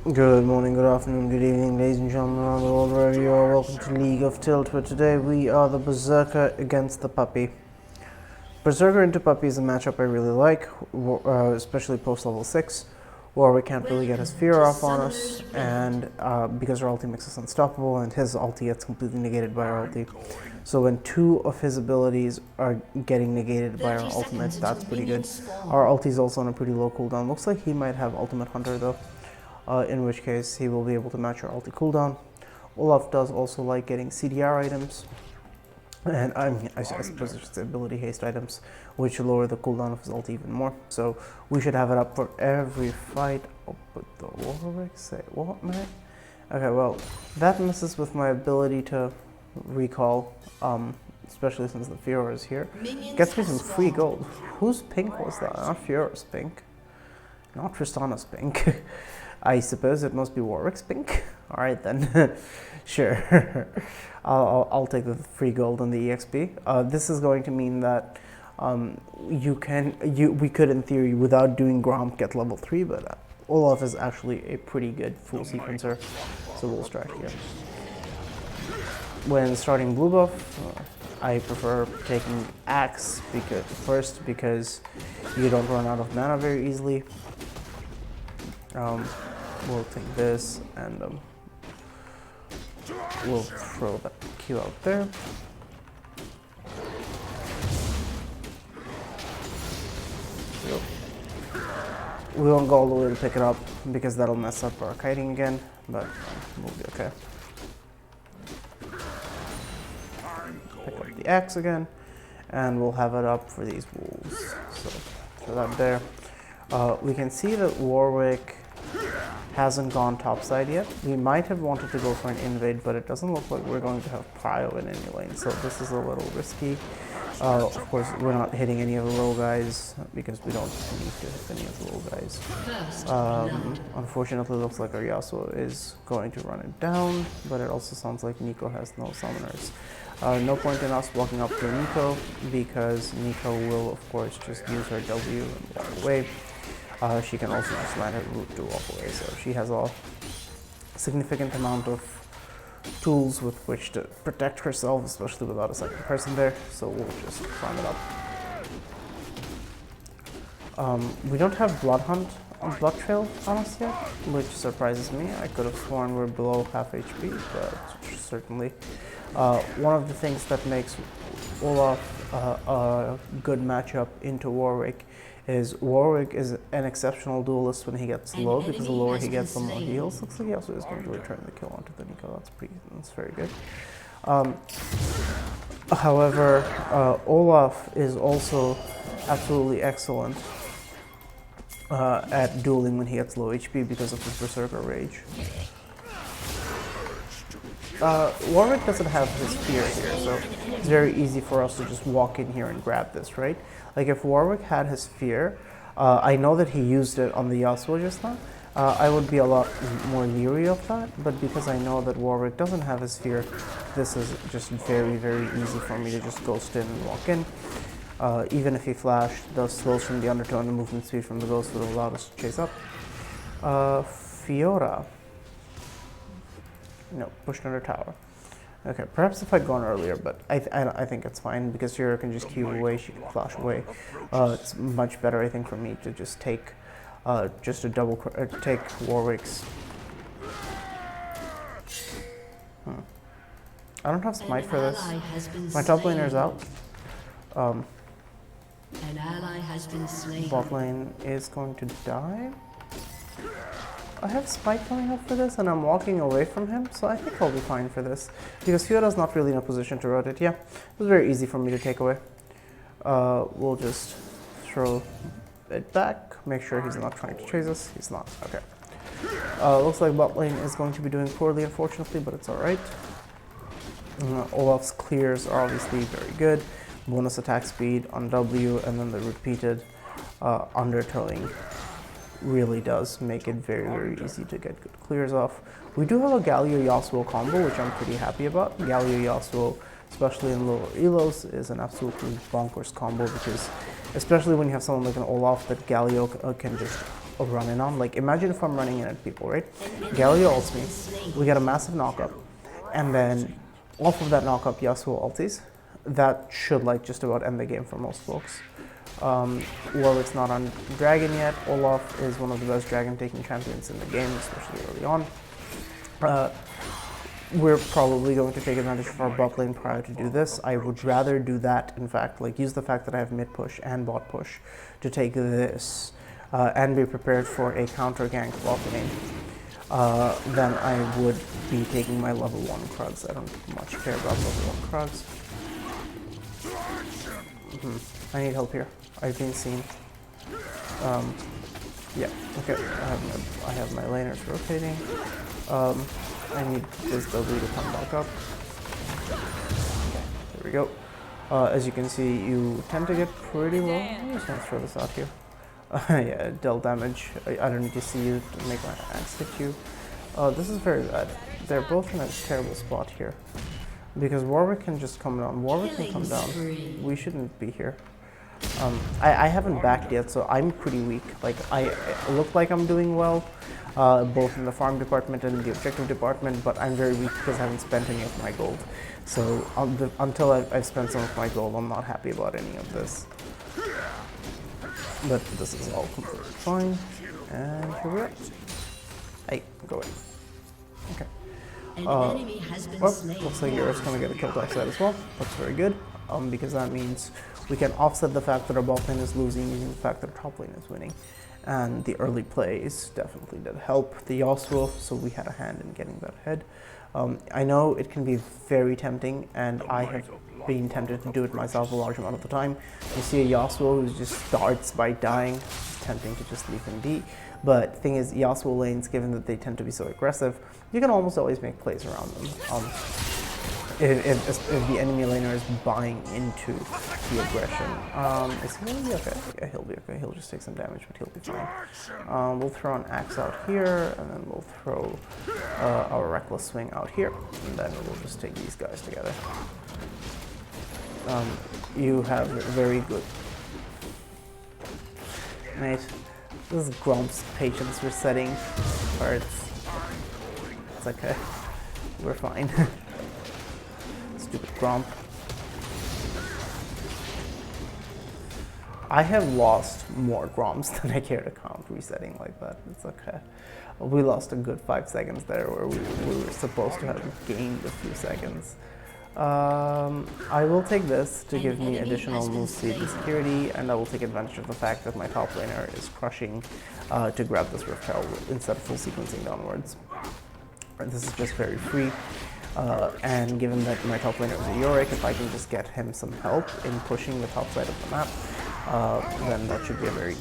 Good morning, good afternoon, good evening, ladies and gentlemen around the world, wherever you are. Welcome to League of Tilt, where today we are the Berserker against the Puppy. Berserker into Puppy is a matchup I really like, especially post level 6, where we can't really get his fear off on us, and because our ulti makes us unstoppable, and his ulti gets completely negated by our ulti. So when two of his abilities are getting negated by our ultimate, that's pretty good. Our ulti is also on a pretty low cooldown. Looks like he might have Ultimate Hunter though. In which case he will be able to match our ulti cooldown. Olaf does also like getting CDR items, and I suppose it's ability haste items, which lower the cooldown of his ulti even more. So we should have it up for every fight. Oh, but the Warwick say what, man? Okay, well that messes with my ability to recall, especially since the Fiora is here. Gets me some free gold. Whose pink was that? Not Fiora's pink. Not Tristana's pink. I suppose it must be Warwick's pink. Alright then, sure. I'll take the free gold and the EXP. This is going to mean that we could in theory without doing Gromp get level 3, but Olaf is actually a pretty good full sequencer, so we'll start here. When starting blue buff, I prefer taking Axe because you don't run out of mana very easily. We'll take this and we'll throw that Q out there. We won't go all the way to pick it up because that'll mess up our kiting again, but we'll be okay. Pick up the axe again, and we'll have it up for these wolves. So throw that there. We can see that Warwick hasn't gone topside yet. We might have wanted to go for an invade, but it doesn't look like we're going to have prio in any lane, so this is a little risky. Of course, we're not hitting any of the low guys because we don't need to hit any of the low guys. Unfortunately, it looks like our Yasuo is going to run it down, but it also sounds like Nico has no summoners. No point in us walking up to Nico because Nico will, of course, just use her W and walk away. She can also just land her root to walk away, so she has a significant amount of tools with which to protect herself, especially without a second person there, so we'll just climb it up. We don't have Blood Hunt on Blood Trail on us yet, which surprises me. I could have sworn we're below half HP, but certainly. One of the things that makes Olaf a good matchup into Warwick is an exceptional duelist when he gets low, because the lower he gets, the more he heals. Looks like he also is going to return the kill onto the Nico. That's very good. However, Olaf is also absolutely excellent at dueling when he gets low HP because of his Berserker Rage. Warwick doesn't have his fear here, so it's very easy for us to just walk in here and grab this, right? Like if Warwick had his fear, I know that he used it on the Yasuo just now, I would be a lot more leery of that, but because I know that Warwick doesn't have his fear, this is just very, very easy for me to just ghost in and walk in. Even if he flashed, the slows from the undertone and movement speed from the ghost would have allowed us to chase up. Fiora. No, pushed under tower. Okay, perhaps if I'd gone earlier, but I think it's fine because Fiora can just Q away, she can flash away. It's much better, I think, for me to just take take Warwick's. I don't have smite for this. My top laner's out. An ally has been slain. Bot lane is going to die. I have Spike coming up for this, and I'm walking away from him, so I think I'll be fine for this. Because Fiora's not really in a position to rotate. Yeah, it was very easy for me to take away. We'll just throw it back, make sure he's not trying to chase us. He's not. Okay. Looks like bot lane is going to be doing poorly, unfortunately, but it's alright. Olaf's clears are obviously very good. Bonus attack speed on W, and then the repeated undertowing really does make it very, very easy to get good clears off. We do have a Galio Yasuo combo, which I'm pretty happy about. Galio Yasuo, especially in lower elos, is an absolutely bonkers combo because, especially when you have someone like an Olaf, that Galio can just run in on. Like, imagine if I'm running in at people, right? Galio ults me, we get a massive knockup, and then off of that knockup, Yasuo ultis. That should like just about end the game for most folks. Warwick's not on Dragon yet. Olaf is one of the best dragon taking champions in the game, especially early on. We're probably going to take advantage of our bot lane prior to do this. I would rather do that, in fact, like use the fact that I have mid push and bot push to take this and be prepared for a counter gank bot lane than I would be taking my level 1 Krugs. I don't much care about level 1 Krugs. I need help here. I've been seen. Yeah, okay, I have my laners rotating. I need this W to come back up. Okay, there we go. As you can see, you tend to get pretty low. I'm just gonna throw this out here. Yeah, it dealt damage. I don't need to see you to make my axe hit you. This is very bad. They're both in a terrible spot here. Because Warwick can just come down. Warwick can come down. We shouldn't be here. I haven't backed yet, so I'm pretty weak. Like, I look like I'm doing well, both in the farm department and the objective department, but I'm very weak because I haven't spent any of my gold. So until I've spent some of my gold, I'm not happy about any of this. But this is all completely fine. And here we are. Hey, go away. Okay. Well, looks like Garrett's gonna get a kill backside as well. That's very good, because that means we can offset the fact that our bot lane is losing using the fact that our top lane is winning. And the early plays definitely did help the Yasuo, so we had a hand in getting that head. I know it can be very tempting, and I have been tempted to do it myself a large amount of the time. You see a Yasuo who just starts by dying, it's tempting to just leave him be. But the thing is, Yasuo lanes, given that they tend to be so aggressive, you can almost always make plays around them. If the enemy laner is buying into the aggression. Is he gonna be okay? Yeah, he'll be okay. He'll just take some damage, but he'll be fine. We'll throw an axe out here, and then we'll throw our reckless swing out here, and then we'll just take these guys together. You have very good... Mate, this is Gromp's patience resetting parts. It's okay. We're fine. Stupid Gromp. I have lost more Gromps than I care to count resetting like that. It's okay. We lost a good 5 seconds there where we were supposed to have gained a few seconds. I will take this to give me additional move speed and security, and I will take advantage of the fact that my top laner is crushing to grab this Rift Herald instead of full sequencing downwards. This is just very free, and given that my top laner is a Yorick, if I can just get him some help in pushing the top side of the map, then that should be a very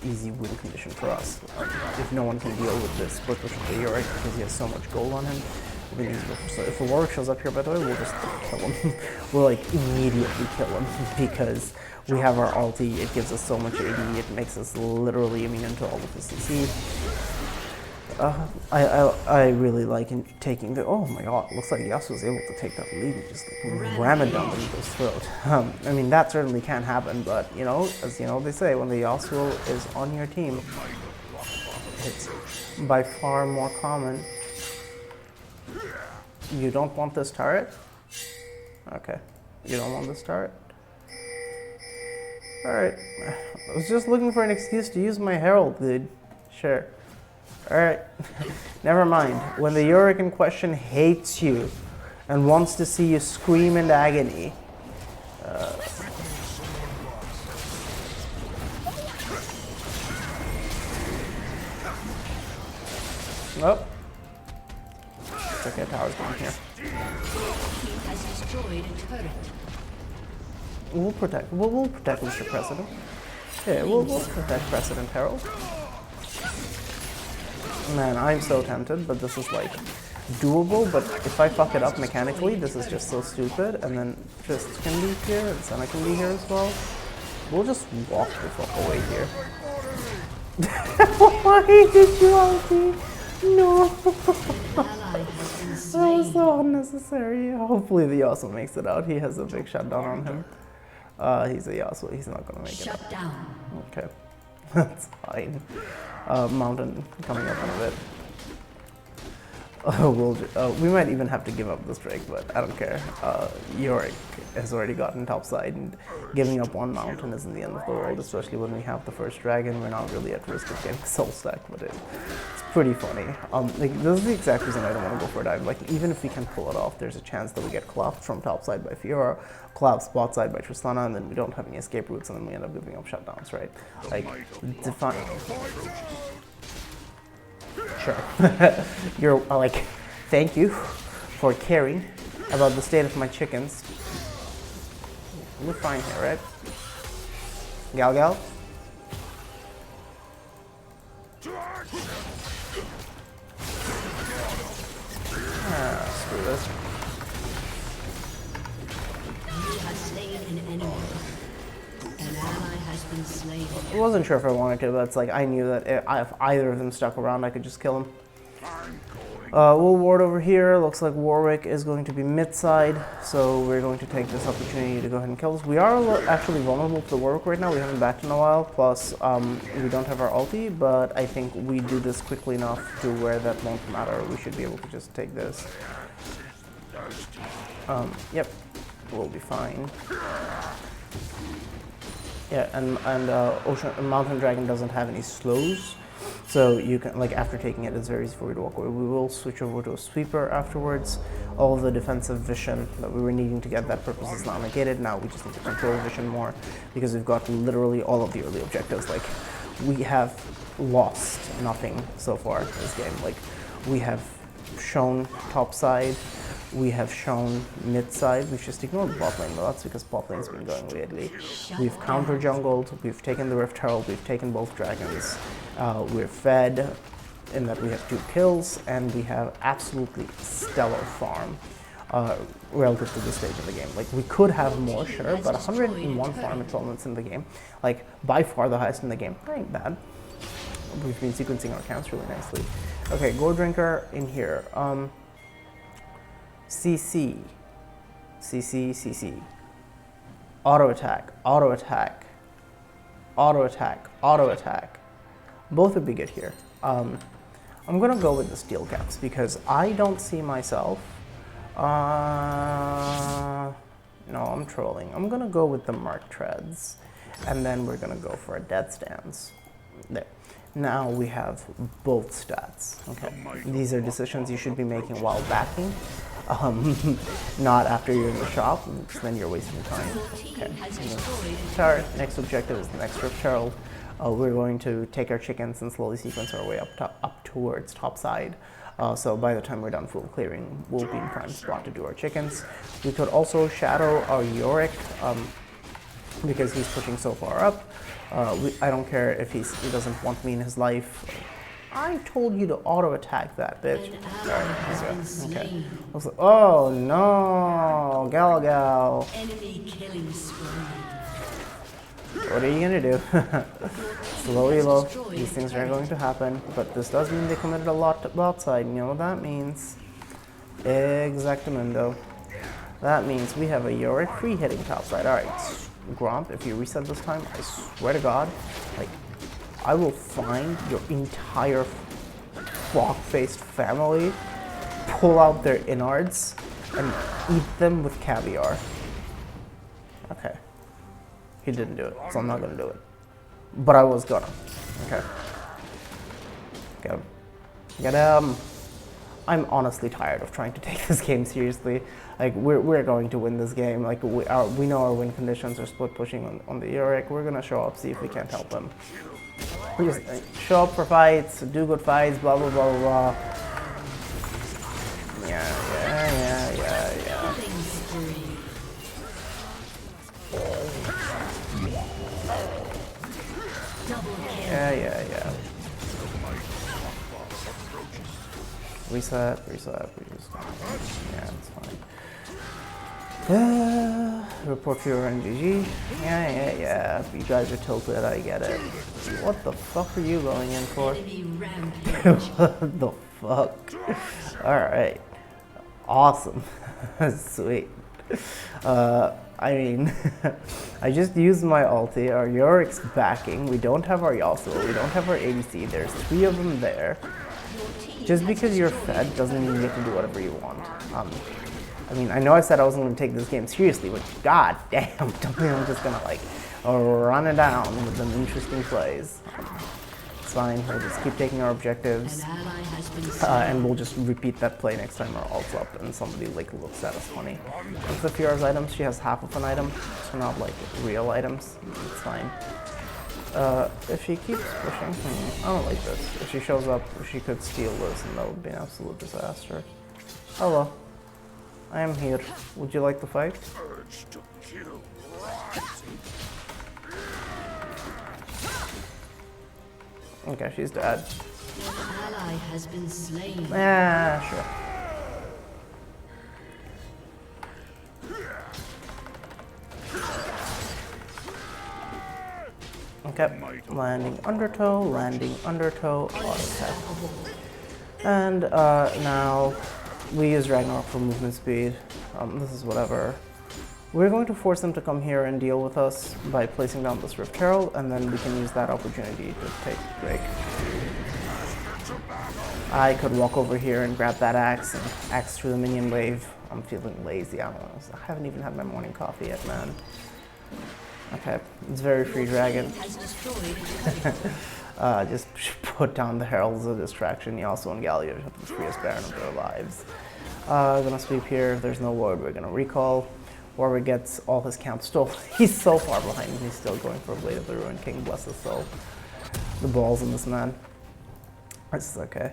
easy win condition for us. If no one can deal with this split push of the Yorick because he has so much gold on him, so if a Warwick shows up here, by the way, we'll just kill him. We'll like immediately kill him because we have our ulti, it gives us so much AD, it makes us literally immune to all of the CC. I really like taking the... Oh my god, looks like Yasuo was able to take that lead and just like ram it down the Eagle's throat. I mean, that certainly can happen, but you know, as you know, they say, when the Yasuo is on your team, it's by far more common. You don't want this turret? Okay, you don't want this turret? Alright, I was just looking for an excuse to use my Herald, dude. Sure. Alright, never mind. When the Yorick in question hates you and wants to see you scream in agony. Oh. It's okay, tower's going here. We'll protect Mr. President. Yeah, we'll protect President Herald. Man, I'm so tempted, but this is like doable, but if I fuck it up mechanically, this is just so stupid, and then Fist can be here, and Senna can be here as well. We'll just walk the fuck away here. Why did you ulti? No! That was so unnecessary. Hopefully the Yasuo makes it out. He has a big shutdown on him. He's a Yasuo, he's not gonna make it out. Okay. That's fine. Mountain coming up in a bit. We might even have to give up this Drake, but I don't care. Yorick has already gotten topside, and giving up one mountain isn't the end of the world, especially when we have the first dragon. We're not really at risk of getting soul stack, but it's pretty funny. Like, this is the exact reason I don't want to go for a dive. Like, even if we can pull it off, there's a chance that we get collapsed from topside by Fiora, collapsed bot side by Tristana, and then we don't have any escape routes, and then we end up giving up shutdowns, right? Like, define. Sure. You're like, thank you for caring about the state of my chickens. We're fine here, right? Gal gal? Screw this. You have slain an enemy. An ally has been slain. I wasn't sure if I wanted to, but it's like I knew that if either of them stuck around, I could just kill them. We'll ward over here. Looks like Warwick is going to be mid-side, so we're going to take this opportunity to go ahead and kill this. We are actually vulnerable to the Warwick right now. We haven't backed in a while, plus we don't have our ulti, but I think we do this quickly enough to where that won't matter. We should be able to just take this. Yep, we'll be fine. Yeah, and Mountain Dragon doesn't have any slows, so you can, like, after taking it, it's very easy for you to walk away. We will switch over to a sweeper afterwards. All of the defensive vision that we were needing to get that purpose is now negated. Now we just need to control vision more, because we've got literally all of the early objectives. Like, we have lost nothing so far in this game. Like, we have shown top side, we have shown mid side. We've just ignored bot lane, but that's because bot lane's been going weirdly. We've counter jungled, we've taken the Rift Herald, we've taken both dragons. We're fed in that we have 2 kills, and we have absolutely stellar farm relative to this stage of the game. Like, we could have more, sure, but 101 farm installments in the game, like, by far the highest in the game. That ain't bad. We've been sequencing our counts really nicely. Okay, Go Drinker in here. CC. Auto attack, auto attack, auto attack, auto attack. Both would be good here. I'm gonna go with the steel caps because I don't see myself. No, I'm trolling. I'm gonna go with the Mark Treads, and then we're gonna go for a dead stance. There. Now we have both stats. Okay, these are decisions you should be making while backing. Not after you're in the shop, because then you're wasting time. Okay. Next objective is the next Rift Herald. We're going to take our chickens and slowly sequence our way up towards top side. So by the time we're done full clearing, we'll be in prime spot to do our chickens. We could also shadow our Yorick because he's pushing so far up. I don't care if he doesn't want me in his life. I told you to auto attack that bitch. Okay. Oh no, Gal. Enemy killing spree. What are you gonna do? Slow elo. These things are going to happen, but this does mean they committed a lot to bot side. You know what that means? Exactamundo. That means we have a Yorick free hitting topside. All right, Gromp, if you reset this time, I swear to God, like, I will find your entire frog-faced family, pull out their innards, and eat them with caviar. Okay. He didn't do it, so I'm not gonna do it. But I was gonna. Okay. Get him. Get him! I'm honestly tired of trying to take this game seriously. Like, we're going to win this game. Like, we know our win conditions are split pushing on the Yorick. We're gonna show up, see if we can't help them. We just show up for fights, do good fights, blah blah blah blah. Yeah. Yeah. Reset. We just, yeah, it's fine. Report for your NGG. Yeah. You guys are tilted, I get it. What the fuck are you going in for? What the fuck? Alright. Awesome. Sweet. I mean, I just used my ulti. Our Yorick's backing. We don't have our Yasuo. We don't have our ADC. There's 3 of them there. Just because you're fed doesn't mean you get to do whatever you want. I mean, I know I said I wasn't going to take this game seriously, but god damn, don't think I'm just going to like run it down with some interesting plays. It's fine, we'll just keep taking our objectives, and we'll just repeat that play next time our ult's up and somebody like looks at us funny. With the Fior's items, she has half of an item, so not like real items. It's fine. If she keeps pushing, I don't like this. If she shows up, she could steal this, and that would be an absolute disaster. Hello. I am here. Would you like to fight? Okay, she's dead. Your ally has been slain. Sure. Okay, landing undertow, auto attack. And now we use Ragnarok for movement speed. This is whatever. We're going to force them to come here and deal with us by placing down this Rift Herald, and then we can use that opportunity to take a break. I could walk over here and grab that axe and axe through the minion wave. I'm feeling lazy. I haven't even had my morning coffee yet, man. Okay, it's very free dragon. Just put down the heralds of distraction. Yasuo and Galio have the freest baron of their lives. Gonna sweep here. If there's no ward, we're gonna recall. Warwick gets all his camp stolen. He's so far behind, and he's still going for a Blade of the Ruined King. Bless his soul. The balls in this man. This is okay.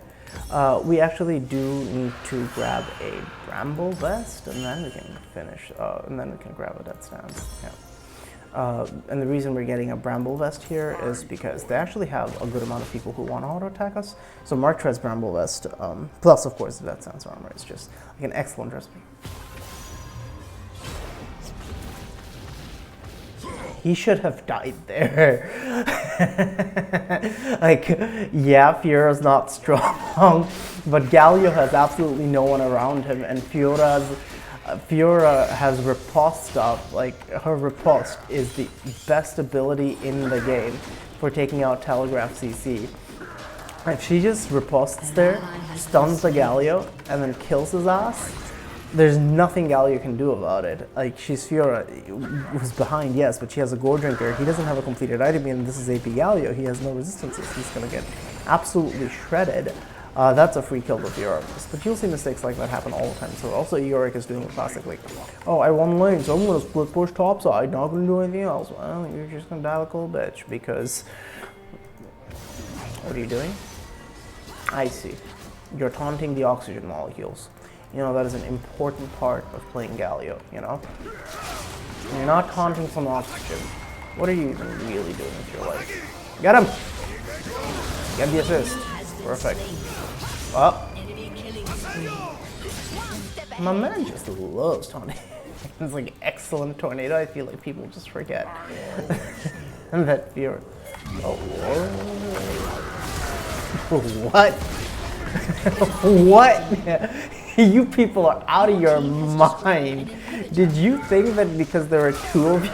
We actually do need to grab a Bramble Vest, and then we can finish. And then we can grab a Death Stance. Yeah. And the reason we're getting a Bramble Vest here is because they actually have a good amount of people who want to auto-attack us. So Mark Tread's Bramble Vest, plus of course the Death Stance armor, is just like an excellent recipe. He should have died there. Like, yeah, Fiora's not strong, but Galio has absolutely no one around him, and Fiora has riposte up. Like, her riposte is the best ability in the game for taking out Telegraph CC. If she just ripostes there, stuns the Galio, and then kills his ass, there's nothing Galio can do about it. Like, she's Fiora, who's behind, yes, but she has a Gore Drinker. He doesn't have a completed item, and this is AP Galio. He has no resistances. He's gonna get absolutely shredded. That's a free kill with Fiora. But you'll see mistakes like that happen all the time. So also Yorick is doing a classic, like, oh, I won lane, so I'm gonna split push topside, not gonna do anything else. Well, you're just gonna die like a little bitch, because what are you doing? I see. You're taunting the oxygen molecules. You know, that is an important part of playing Galio, you know? You're not taunting some oxygen. What are you even really doing with your life? Get him! Get the assist. Perfect. Oh. My man just loves taunting. It's like excellent tornado. I feel like people just forget. And that fear. Oh, what? What? You people are out of your mind. Did you think that because there are 2 of you,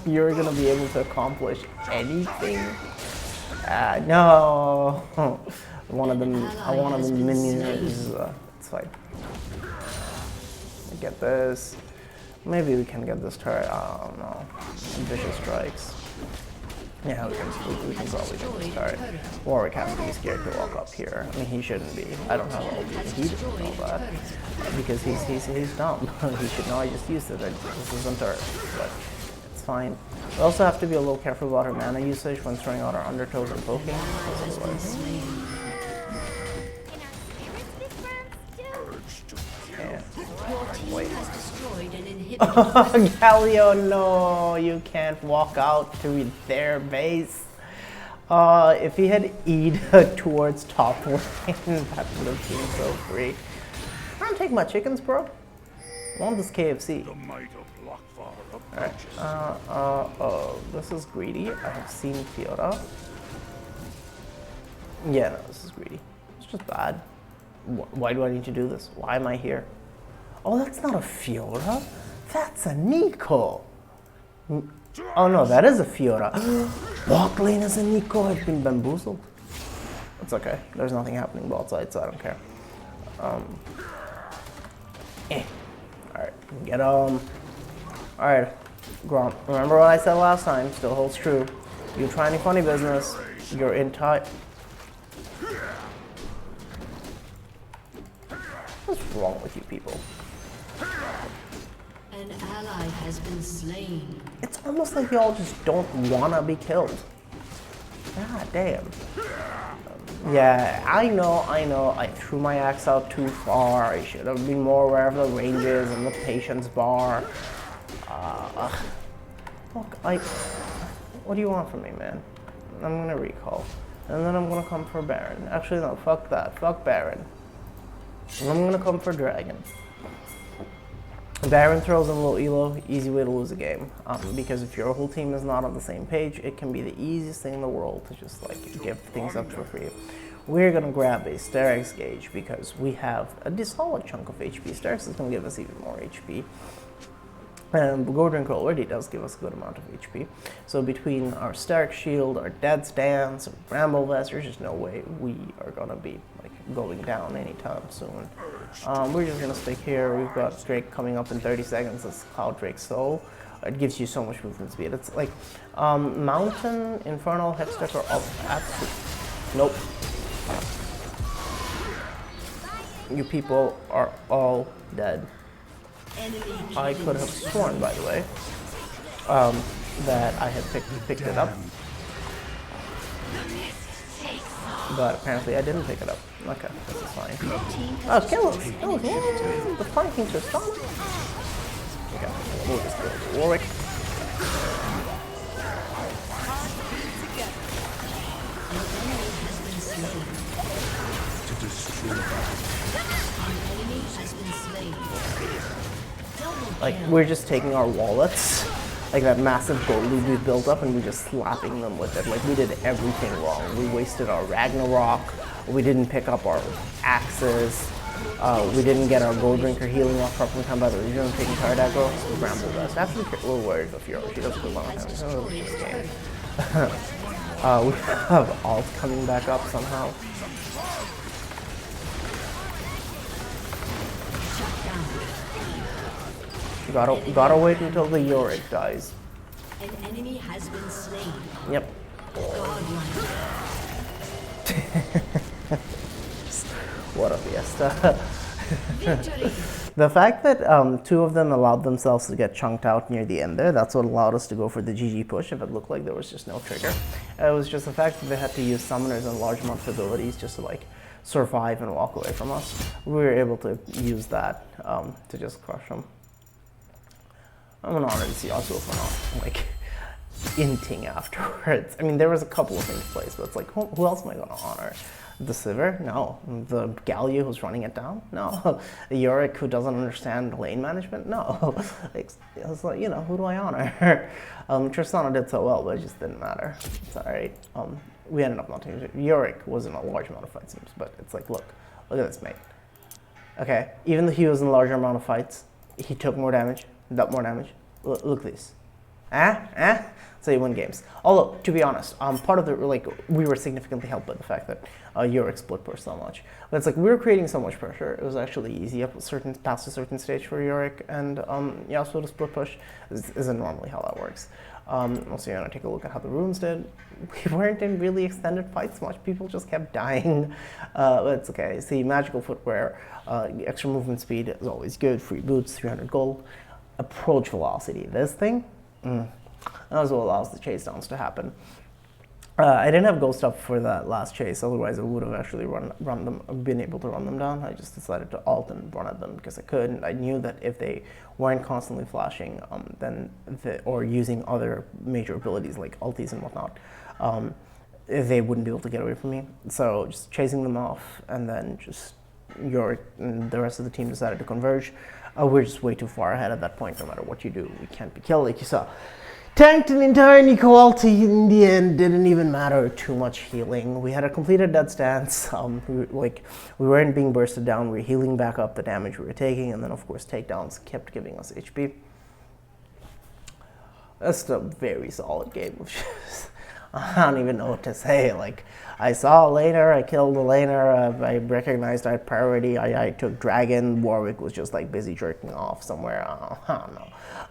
you're gonna be able to accomplish anything? No. One of them minions. It's fine. Get this. Maybe we can get this turret. I don't know. Vicious strikes. Yeah, we can probably do this turret. Warwick has to be scared to walk up here. I mean, he shouldn't be. I don't have ulti. He doesn't know that. Because he's dumb. He should know I just used it. This isn't turret. But it's fine. We also have to be a little careful about our mana usage when throwing out our undertows and poking. Yeah. Wait. Galio, no, you can't walk out to their base. If he had E'd towards top lane, that would have been so free. I don't take my chickens, bro. I want this KFC. Alright, oh, this is greedy. I have seen Fiora. Yeah, no, this is greedy. It's just bad. Why do I need to do this? Why am I here? Oh, that's not a Fiora. That's a Nico. Oh no, that is a Fiora. Bot lane is a Nico. I've been bamboozled. It's okay. There's nothing happening bot side, so I don't care. Alright, get Alright, Gromp. Remember what I said last time, still holds true. You try any funny business, you're in tight. What's wrong with you people? An ally has been slain. It's almost like y'all just don't wanna be killed. God damn. Yeah, I know, I threw my axe out too far. I should have been more aware of the ranges and the patience bar. Look, what do you want from me, man? I'm gonna recall. And then I'm gonna come for Baron. Actually, no, fuck that. Fuck Baron. And I'm gonna come for Dragon. Baron throws in low elo, easy way to lose a game. Because if your whole team is not on the same page, it can be the easiest thing in the world to just like give things up for free. We're gonna grab a Sterak's gauge because we have a solid chunk of HP. Sterak's is gonna give us even more HP. And Goldrinker already does give us a good amount of HP. So between our Stark Shield, our Dead Stance, our Bramble Vest, there's just no way we are gonna be like going down anytime soon. We're just gonna stick here. We've got Drake coming up in 30 seconds. That's Cloud Drake Soul. It gives you so much movement speed. It's like Mountain, Infernal, Hextech are all absolute. Nope. You people are all dead. I could have sworn, by the way, that I had picked it up, but apparently I didn't pick it up. Okay, this is fine. Oh, kill us! The flanking's are strong. Okay, we'll just go to Warwick. Like, we're just taking our wallets, like that massive gold loot we built up, and we're just slapping them with it. Like, we did everything wrong. We wasted our Ragnarok, we didn't pick up our axes, we didn't get our Goldrinker healing off properly time by the region and taking card aggro. So we Bramble Vest. I have to be a little worried of Fiora. She doesn't do a lot of damage. Oh, this game. We have Alt coming back up somehow. Gotta wait until the Yorick dies. An enemy has been slain. Yep. What a fiesta. The fact that two of them allowed themselves to get chunked out near the end there, that's what allowed us to go for the GG push if it looked like there was just no trigger. It was just the fact that they had to use summoners and large amount of abilities just to like survive and walk away from us. We were able to use that to just crush them. I'm gonna honor to see also if we're not like inting afterwards. I mean, there was a couple of things placed, but it's like, who else am I gonna honor? The Sivir? No. The Galio who's running it down? No. The Yorick who doesn't understand lane management? No. It's like, you know, who do I honor? Tristana did so well, but it just didn't matter. It's alright. We ended up not taking it. Yorick was in a large amount of fight seems, but it's like, look at this, mate. Okay, even though he was in a larger amount of fights, he took more damage. That more damage. Look at this. So you win games. Although, to be honest, part of the, like, we were significantly helped by the fact that Yorick split push so much. But it's like, we were creating so much pressure, it was actually easy past a certain stage for Yorick, and Yasuo to split push isn't normally how that works. Also, you're gonna take a look at how the runes did. We weren't in really extended fights much, people just kept dying, but it's okay. See, magical footwear, extra movement speed is always good, free boots, 300 gold. Approach velocity. This thing, that was what allows the chase downs to happen. I didn't have ghost up for that last chase, otherwise I would have actually been able to run them down. I just decided to alt and run at them because I could, and I knew that if they weren't constantly flashing, or using other major abilities like ultis and whatnot, they wouldn't be able to get away from me. So just chasing them off, and then just Yorick and the rest of the team decided to converge. We're just way too far ahead at that point. No matter what you do, we can't be killed, like you saw. Tanked an entire Nico ulti in the end. Didn't even matter too much healing. We had a completed dead stance. We weren't being bursted down. We were healing back up the damage we were taking, and then of course takedowns kept giving us HP. That's a very solid game of chess. I don't even know what to say. Like, I saw a laner, I killed the laner, I recognized I had priority, I took dragon, Warwick was just like busy jerking off somewhere, I don't know.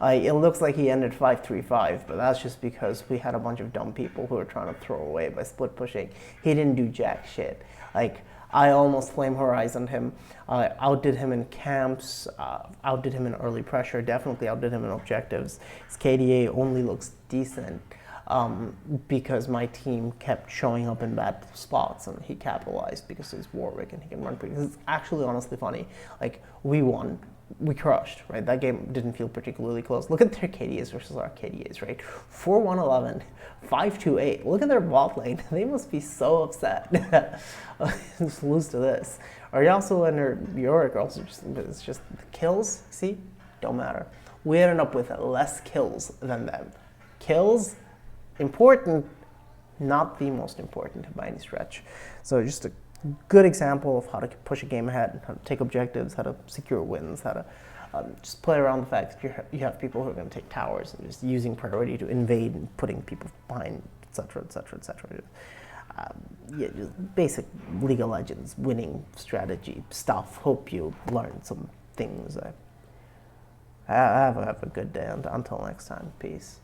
It looks like he ended 5-3-5, but that's just because we had a bunch of dumb people who were trying to throw away by split pushing. He didn't do jack shit. Like, I almost flame horizoned him. Outdid him in camps, outdid him in early pressure, definitely outdid him in objectives. His KDA only looks decent because my team kept showing up in bad spots and he capitalized because he's Warwick and he can run pretty. It's actually honestly funny. Like, we won. We crushed, right? That game didn't feel particularly close. Look at their KDAs versus our KDAs, right? 4-1-11, 5-2-8. Look at their bot lane. They must be so upset. Just lose to this. Or Yasuo and Yorick also it's just the kills, see? Don't matter. We ended up with less kills than them. Kills, important, not the most important by any stretch. So just a good example of how to push a game ahead, how to take objectives, how to secure wins, how to just play around the fact that you have people who are going to take towers and just using priority to invade and putting people behind, etc., etc., etc. Yeah, just basic League of Legends winning strategy stuff. Hope you learned some things. Have a good day. Until next time. Peace.